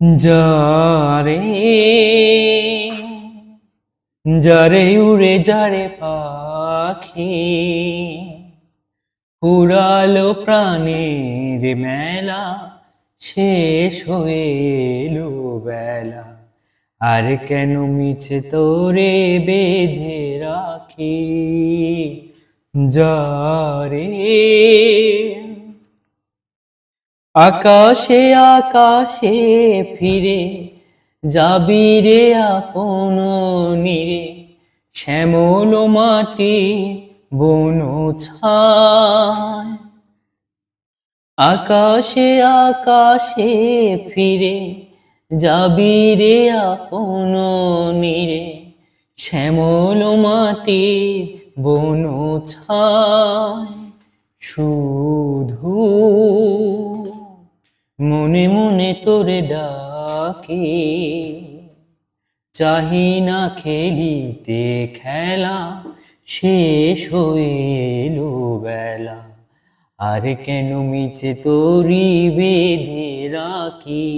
যারে যারে উড়ে যারে পাখি ফুরালো প্রাণের মেলা শেষ হয়ে এলো বেলা আর কেন মিছে তোরে বেঁধে রাখি যারে আকাশে আকাশে ফিরে যাবি রে আপন নিরে শ্যামল মাটি বন ছায় আকাশে আকাশে ফিরে যাবি রে আপন নিরে শ্যামল মাটি বন ছায় শুধু মনে মনে তোরে ডাকি চাহি না খেলিতে খেলা শেষ হয়ে এলো বেলা আর কেন মিছে তোরি বেঁধে রাখি।